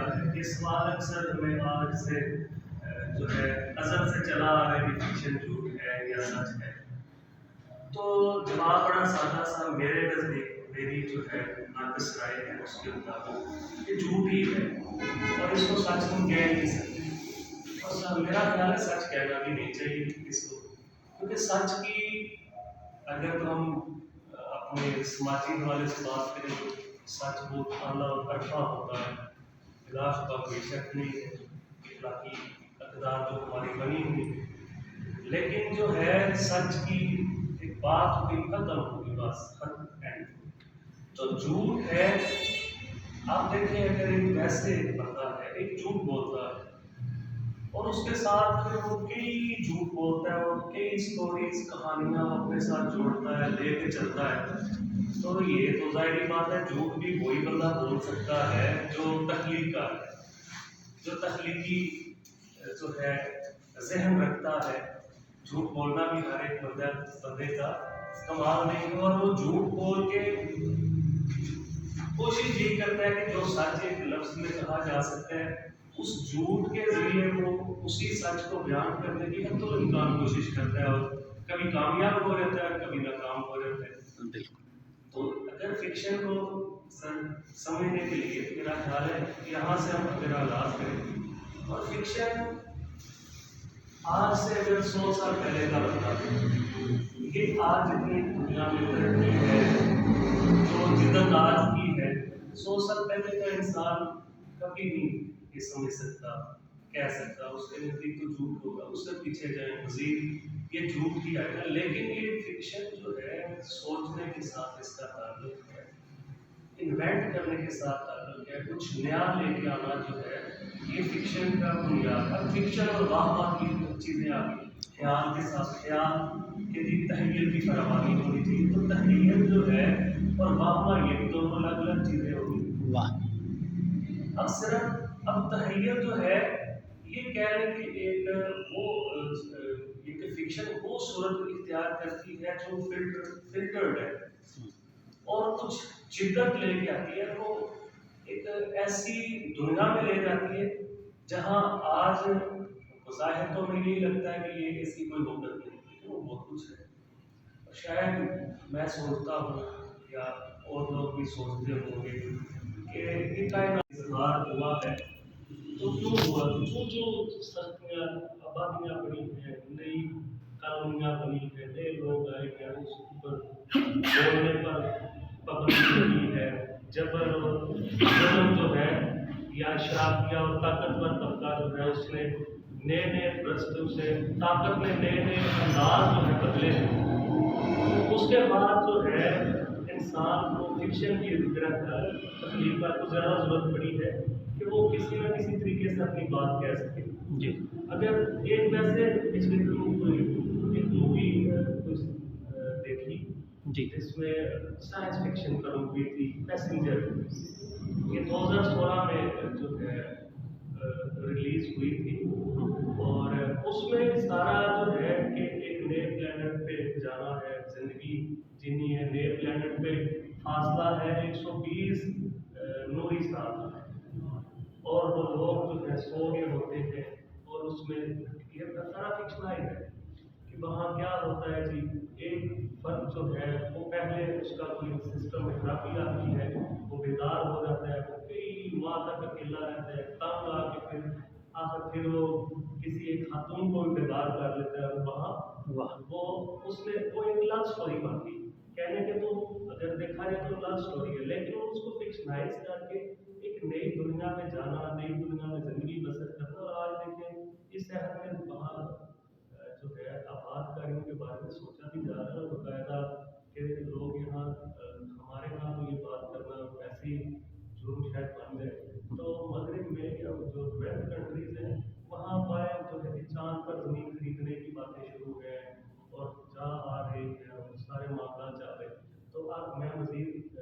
ہے یہ سوال اکثر ہمیں آج سے جو ہے ازل سے چلا آ رہا ہے کہ فکشن جھوٹ ہے یا سچ ہے. تو جواب بڑا سادہ سا میرے نزدیک میری جو ہے ناقص رائے ہے اس کے مطابق یہ جھوٹ ہی ہے اور اس کو سچ ہم کہہ نہیں سکتے. اور میرا خیال ہے سچ کہنا بھی نہیں چاہیے اس کو، کیونکہ سچ کی اگر ہم اپنے سماجی حوالے سے بات کریں تو سچ بہت اعلیٰ اور عرفہ ہوتا ہے، بلا شبہ کوئی شک نہیں ہے اخلاقی اقدار جو ہماری بنی ہوئی ہے. لیکن جو ہے سچ کی ایک بات ہوگی ختم ہوگی بس ختم اینڈ. تو جھوٹ ہے، آپ دیکھیں اگر ایک ویسے بندہ ہے ایک جھوٹ بولتا ہے اور اس کے ساتھ پھر وہ کئی جھوٹ بولتا ہے اور کئی اسٹوریز کہانیاں اپنے ساتھ جوڑتا ہے لے کے چلتا ہے، تو یہ تو ظاہری بات ہے جھوٹ بھی وہی بندہ بول سکتا ہے جو تخلیق کا ہے، جو تخلیقی جو ہے ذہن رکھتا ہے. جھوٹ بولنا بھی ہر ایک بندے کا کمال نہیں ہے، اور وہ جھوٹ بول کے کوشش یہی کرتا ہے کہ جو سچ ایک لفظ میں کہا جا سکتا ہے اس جھوٹ کے ذریعے وہ اسی سچ کو بیان کرنے کی حد الامکان کوشش کرتا ہے، اور کبھی کامیاب ہو جاتا ہے کبھی ناکام ہو جاتا ہے. بالکل. تو اگر فکشن کو سمجھنے کے لیے میرا خیال ہے یہاں سے ہم اگر آغاز کریں، اور فکشن آج سے اگر 100 سال پہلے کا بتا یہ آج اتنی دنیا میں ترقی ہے جو جدت آج کی ہے 100 سال پہلے کا انسان کبھی نہیں یہ سمجھ سکتا کہہ سکتا اس کے نزدیک تو جھوٹ ہوگا، اس سے پیچھے جائیں مزید یہ جھوٹ ہی آئے گا. لیکن یہ فکشن جو ہے سوچنے کے ساتھ اس کا تعلق ہے، انوینٹ کرنے کے ساتھ تعلق ہے، کچھ نیا لے کے آنا جو ہے یہ فکشن کا بنیاد. اب فکشن اور واہ کی چیزیں آ گئی، خیال کے ساتھ خیال کے لیے تحریر کی فراوانی ہونی چاہیے. تو تحریر جو ہے اور واہ یہ بھی دونوں الگ الگ چیزیں ہوگی. واہ اب صرف اب تحریر جو ہے یہ کہہ رہے کہ ایک وہ ایک فکشن وہ صورت اختیار کرتی ہے جو فلٹرڈ ہے اور کچھ شدت لے کے آتی ہے، وہ ایک ایسی دنیا میں لے جاتی ہے جہاں آج ظاہر تو مجھے یہی لگتا ہے کہ یہ ایسی کوئی مدت نہیں ہے، وہ بہت کچھ ہے. شاید میں سوچتا ہوں یا اور لوگ بھی سوچتے ہوں گے کہ یہ کائنات اظہار ہوا ہے تو کیوں ہوا، جو سختیاں آبادیاں بنی ہیں، نئی کالونیاں بنی ہیں، نئے لوگ آئے ہیں، اس پر بولنے پر پابندی لگی ہے، جبر اور ظلم جو ہے یا شرافیہ اور طاقتور طبقہ جو ہے اس نے نئے نئے رستوں سے طاقت میں نئے نئے انداز جو ہے بدلے ہیں. اس کے بعد جو ہے انسان کو فکشن کی طرح تخلیق کو زیادہ ضرورت پڑی ہے کہ وہ کسی نہ کسی طریقے سے اپنی بات کہہ سکے. جی. اگر ایک ویسے پچھلے دنوں کوئی ایک مووی دیکھی جی. جس میں سائنس فکشن کا مووی تھی پیسنجر، یہ 2016 میں جو ہے ریلیز ہوئی تھی، اور اس میں سارا جو ہے کہ ایک نئے پلانٹ پہ جانا ہے، زندگی جینی ہے نئے پلانٹ پہ، فاصلہ ہے 120 نوری سال، اور وہ لوگ جو ہے سو گئے ہوتے ہیں، اور اس میں یہ سارا فکشنائز ہے کہ وہاں کیا ہوتا ہے جی ایک فرد جو ہے وہ پہلے اس کا کوئی سسٹم میں خرابی آتی ہے، وہ بیدار ہو جاتا ہے، وہ کئی ماہ تک اکیلا رہتا ہے، تنگ آ کے پھر آخر پھر وہ کسی ایک خاتون کو بھی بیدار کر لیتا ہے. وہاں وہ اس نے وہ ایک لو اسٹوری بنتی کہنے کے تو اگر دیکھا جائے تو لو اسٹوری ہے، لیکن وہ اس کو فکشنائز کر کے ایک نئی دنیا میں جانا، نئی دنیا میں زندگی بسر کرنا. اور آج دیکھیں اس شہر میں وہاں جو ہے آبادکاریوں کے بارے میں سوچا بھی جا رہا ہے، اور باقاعدہ کہ لوگ یہاں ہمارے یہاں تو یہ بات کرنا ایسی جرم شاید بن گئے. تو مغرب میں یا جو ویسٹ کنٹریز ہیں وہاں پائے جو ہے چاند پر زمین خریدنے کی باتیں شروع ہیں اور جا آ رہی ہیں اور سارے معاملات جا رہے ہیں. تو اب میں مزید